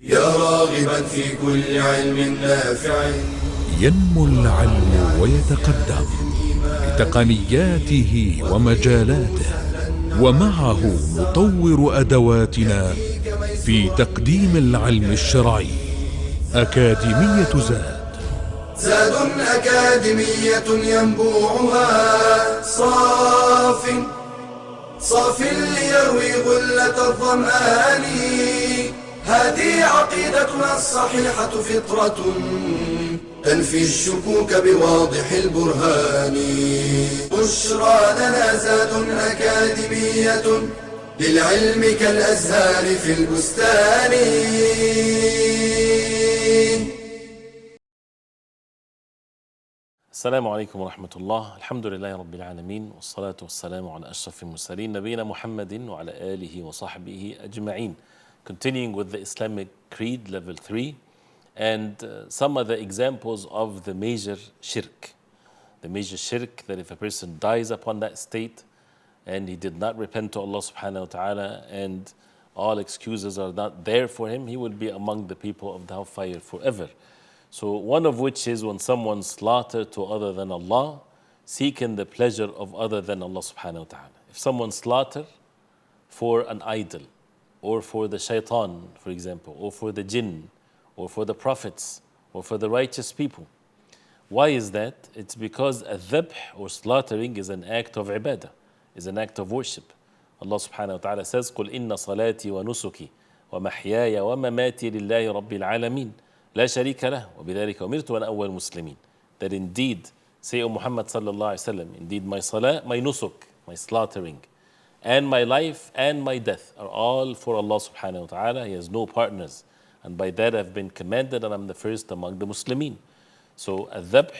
يا راغبا في كل علم نافع. ينمو العلم ويتقدم بتقنياته ومجالاته، ومعه نطور أدواتنا في تقديم العلم الشرعي. أكاديمية زاد أكاديمية ينبوعها صاف ليروي غلة الظمآن. هذه عقيدتنا الصحيحة فطرة تنفي الشكوك بواضح البرهان. بشرى لنا زاد أكاديمية للعلم كالأزهار في البستان. السلام عليكم ورحمة الله. الحمد لله رب العالمين، والصلاة والسلام على أشرف المرسلين نبينا محمد وعلى آله وصحبه أجمعين. Continuing with the Islamic Creed level 3 and some of the examples of the major shirk. The major shirk that if a person dies upon that state and he did not repent to Allah subhanahu wa ta'ala and all excuses are not there for him, he will be among the people of the hellfire forever. So one of which is when someone slaughtered to other than Allah, seeking the pleasure of other than Allah subhanahu wa ta'ala. If someone slaughter for an idol, or for the shaitan, for example, or for the jinn, or for the prophets, or for the righteous people. Why is that? It's because a dhabh or slaughtering is an act of ibadah, is an act of worship. Allah subhanahu wa ta'ala says, قُلْ إِنَّ صَلَاتِي وَنُسُكِي وَمَحْيَايَ وَمَمَاتِي لِلَّهِ رَبِّ الْعَالَمِينَ لَا شَرِيكَ لَهُ وَبِذَلِكَ أُمِرْتُ وَأَنَا أَوَّلُ الْمُسْلِمِينَ. That indeed, say O Muhammad sallallahu alayhi wa sallam, indeed my salah, my nusuk, my slaughtering, and my life and my death are all for Allah subhanahu wa ta'ala. He has no partners. And by that I've been commanded and I'm the first among the Muslimin. So al-dhabh,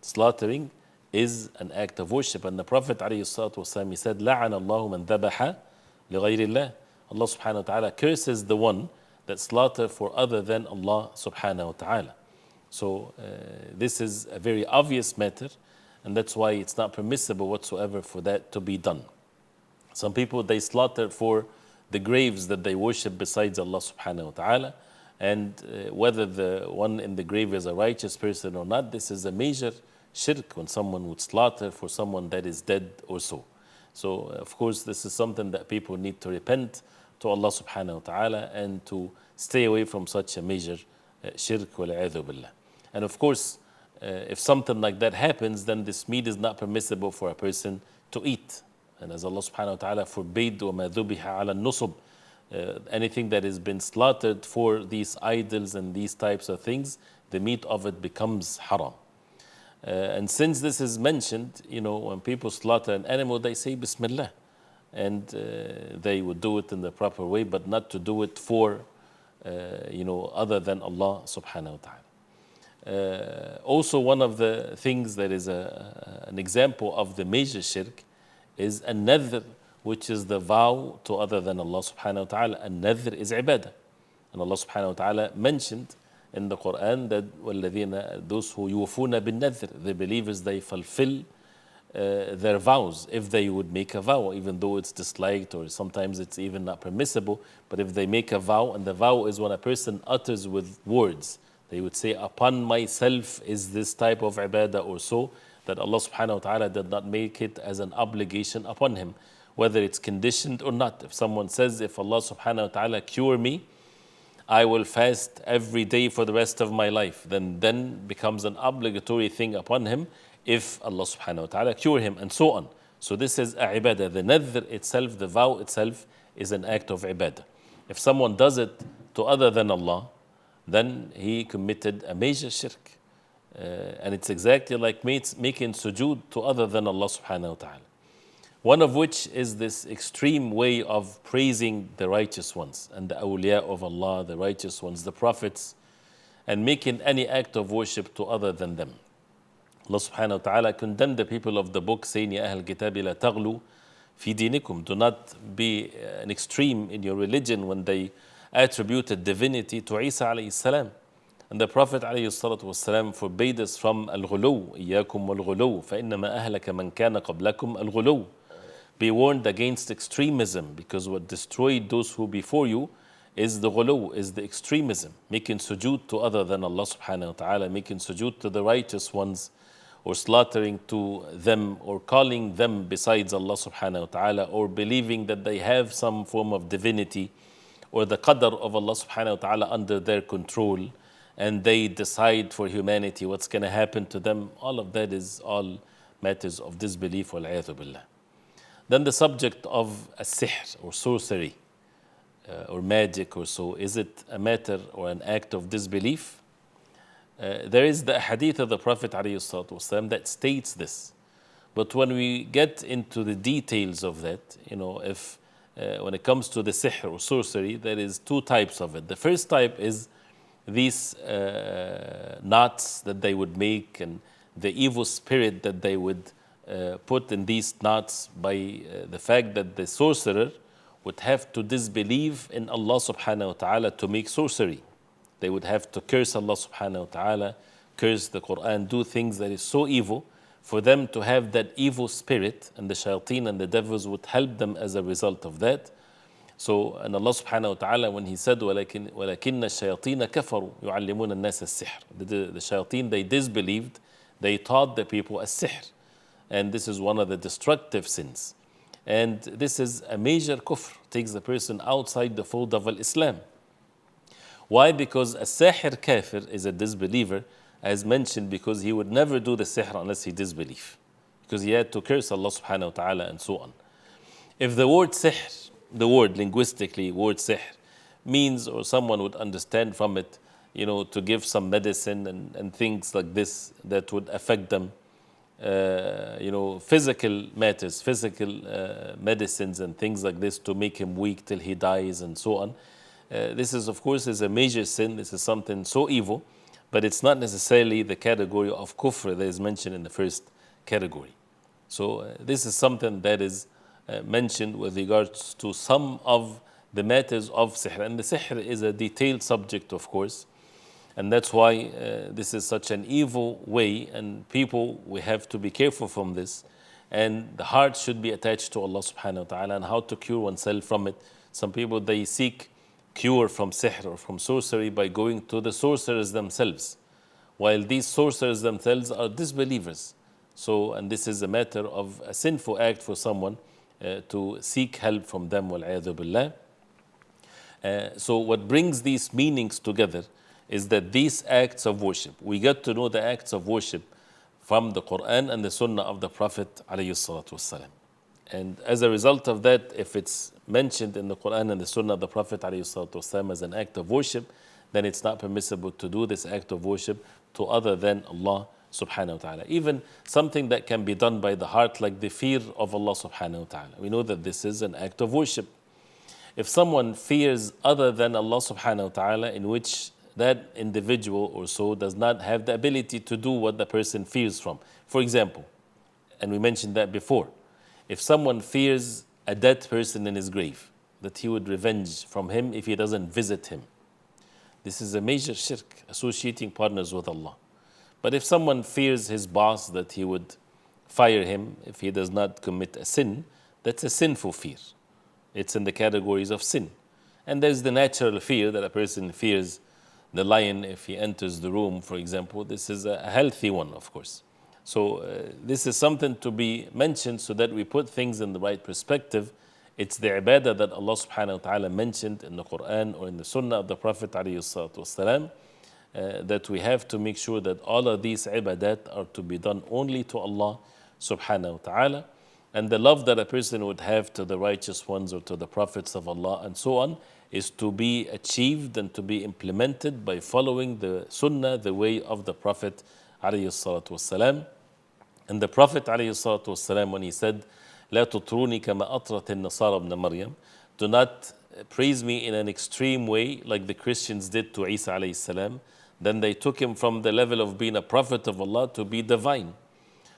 slaughtering, is an act of worship. And the Prophet alayhi salatu wasalam, he said, لَعَنَ اللَّهُ مَنْ ذَبَحَ لِغَيْرِ اللَّهِ. Allah subhanahu wa ta'ala curses the one that slaughter for other than Allah subhanahu wa ta'ala. So this is a very obvious matter, and that's why it's not permissible whatsoever for that to be done. Some people, they slaughter for the graves that they worship besides Allah subhanahu wa ta'ala. And whether the one in the grave is a righteous person or not, this is a major shirk when someone would slaughter for someone that is dead or so. So, of course, this is something that people need to repent to Allah subhanahu wa ta'ala and to stay away from such a major shirk wal-'iyadhu billah. And of course, if something like that happens, then this meat is not permissible for a person to eat. And as Allah subhanahu wa ta'ala forbade وَمَا ذُبِحَ عَلَى النُّصُبِ, anything that has been slaughtered for these idols and these types of things, the meat of it becomes haram. And since this is mentioned, you know, when people slaughter an animal, they say Bismillah. And they would do it in the proper way, but not to do it for, other than Allah subhanahu wa ta'ala. Also, one of the things that is an example of the major shirk is a nadhr, which is the vow to other than Allah subhanahu wa ta'ala. A nadhr is ibadah. And Allah subhanahu wa ta'ala mentioned in the Quran that وَالَّذِينَ, those who يُوفُونَ بِالنَّذْر, the believers, they fulfill their vows if they would make a vow, even though it's disliked or sometimes it's even not permissible. But if they make a vow, and the vow is when a person utters with words, they would say, upon myself is this type of ibadah or so, that Allah subhanahu wa ta'ala did not make it as an obligation upon him, whether it's conditioned or not. If someone says, if Allah subhanahu wa ta'ala cure me, I will fast every day for the rest of my life, then becomes an obligatory thing upon him if Allah subhanahu wa ta'ala cure him, and so on. So this is a ibadah. The nadhr itself, the vow itself, is an act of ibadah. If someone does it to other than Allah, then he committed a major shirk. And it's exactly like making sujood to other than Allah subhanahu wa ta'ala. One of which is this extreme way of praising the righteous ones and the awliya of Allah, the righteous ones, the prophets, and making any act of worship to other than them. Allah subhanahu wa ta'ala condemned the people of the book, saying, Ya ahl kitabi la taghlu fi dinikum. Do not be an extreme in your religion, when they attributed divinity to Isa alayhi salam. And the Prophet ﷺ forbade us from al-ghulu, إِيَّاكُمْ وَالْغُلُو فَإِنَّمَا أَهْلَكَ مَنْ كَانَ قَبْلَكُمْ الْغُلُو. Be warned against extremism, because what destroyed those who before you is the ghulu, is the extremism, making sujood to other than Allah subhanahu wa ta'ala, making sujood to the righteous ones, or slaughtering to them, or calling them besides Allah subhanahu wa ta'ala, or believing that they have some form of divinity, or the qadr of Allah subhanahu wa ta'ala under their control, and they decide for humanity what's going to happen to them. All of that is all matters of disbelief, wal-'iyadhu billah. Then the subject of sihr or sorcery or magic or so, is it a matter or an act of disbelief? There is the hadith of the Prophet ﷺ that states this. But when we get into the details of that, if when it comes to the sihr or sorcery, there is two types of it. The first type is these knots that they would make, and the evil spirit that they would put in these knots by the fact that the sorcerer would have to disbelieve in Allah subhanahu wa ta'ala to make sorcery. They would have to curse Allah subhanahu wa ta'ala, curse the Quran, do things that is so evil for them to have that evil spirit, and the shayateen and the devils would help them as a result of that. So, and Allah subhanahu wa ta'ala, when He said, وَلَكِنَّ الشَّيَاطِينَ كَفَرُوا يُعَلِّمُونَ النَّاسَ السِّحْرَ, the shayateen, they disbelieved, they taught the people as-sihr. And this is one of the destructive sins. And this is a major kufr, takes the person outside the fold of Islam. Why? Because a sahir kafir is a disbeliever, as mentioned, because he would never do the sihr unless he disbelieve, because he had to curse Allah subhanahu wa ta'ala and so on. If the word sihr, the word linguistically, word sihr, means, or someone would understand from it, to give some medicine and things like this that would affect them, physical matters, physical medicines and things like this to make him weak till he dies and so on. This is, of course, is a major sin. This is something so evil, but it's not necessarily the category of kufr that is mentioned in the first category. So this is something that is mentioned with regards to some of the matters of sihr. And the sihr is a detailed subject, of course, and that's why this is such an evil way, and people, we have to be careful from this, and the heart should be attached to Allah subhanahu wa ta'ala, and how to cure oneself from it. Some people, they seek cure from sihr or from sorcery by going to the sorcerers themselves, while these sorcerers themselves are disbelievers. So, and this is a matter of a sinful act for someone to seek help from them, wal-'iyadhu billah. So what brings these meanings together is that these acts of worship, we get to know the acts of worship from the Quran and the Sunnah of the Prophet ﷺ. And as a result of that, if it's mentioned in the Quran and the Sunnah of the Prophet ﷺ as an act of worship, then it's not permissible to do this act of worship to other than Allah subhanahu wa ta'ala. Even something that can be done by the heart, like the fear of Allah subhanahu wa ta'ala. We know that this is an act of worship. If someone fears other than Allah subhanahu wa ta'ala, in which that individual or so does not have the ability to do what the person fears from. For example, and we mentioned that before, if someone fears a dead person in his grave, that he would revenge from him if he doesn't visit him, this is a major shirk, associating partners with Allah. But if someone fears his boss, that he would fire him if he does not commit a sin, that's a sinful fear. It's in the categories of sin. And there's the natural fear that a person fears the lion if he enters the room, for example. This is a healthy one, of course. So this is something to be mentioned so that we put things in the right perspective. It's the ibadah that Allah subhanahu wa ta'ala mentioned in the Quran or in the Sunnah of the Prophet ﷺ, that we have to make sure that all of these ibadat are to be done only to Allah subhanahu wa ta'ala. And the love that a person would have to the righteous ones or to the prophets of Allah and so on is to be achieved and to be implemented by following the Sunnah, the way of the Prophet ﷺ. And the Prophet ﷺ, when he said, لا تطروني كما أطرت النصارى ابن مريم, do not praise me in an extreme way like the Christians did to Isa alayhi salam, then they took him from the level of being a prophet of Allah to be divine.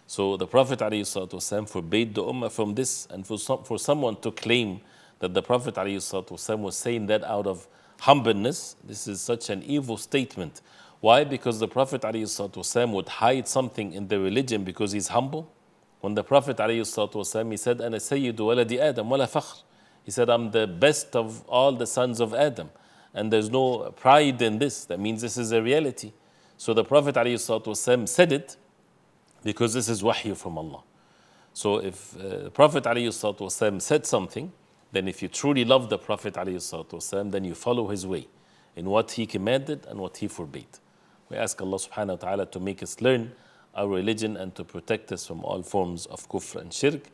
So the Prophet ﷺ forbade the ummah from this, and for someone to claim that the Prophet ﷺ was saying that out of humbleness, this is such an evil statement. Why? Because the Prophet ﷺ would hide something in the religion because he's humble. When the Prophet ﷺ, he said, أَنَا سَيِّدُ وَلَدِ آدَمْ وَلَا فَخْرٍ. He said, I'm the best of all the sons of Adam. and there's no pride in this. That means this is a reality. So the Prophet ﷺ said it because this is wahy from Allah. So if the Prophet ﷺ said something, then if you truly love the Prophet ﷺ, then you follow his way in what he commanded and what he forbade. We ask Allah subhanahu wa ta'ala to make us learn our religion and to protect us from all forms of kufr and shirk.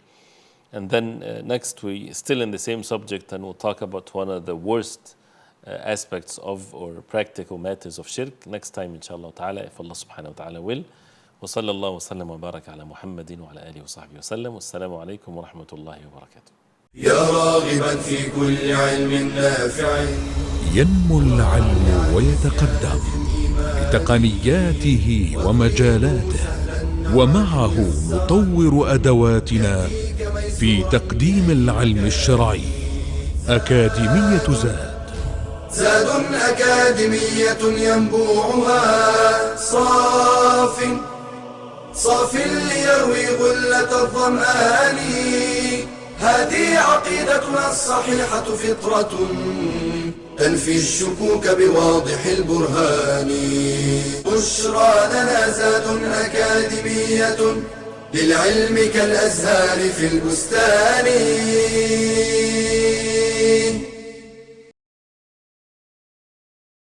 And then next, we still in the same subject, and we'll talk about one of the worst aspects of or practical matters of shirk next time, inshallah ta'ala, if Allah subhanahu wa ta'ala will. وصلى الله وسلم وبارك على محمد وعلى آله وصحبه وسلم والسلام عليكم ورحمة الله وبركاته. يا راغبا في كل علم نافع ينمو العلم ويتقدم بتقنياته ومجالاته، ومعه نطور أدواتنا في تقديم العلم الشرعي. أكاديمية زاد أكاديمية ينبوعها صاف ليروي غلة الظمآن. هذه عقيدتنا الصحيحة فطرة تنفي الشكوك بواضح البرهان. بشرى لنا زاد أكاديمية للعلم كالأزهار في البستان.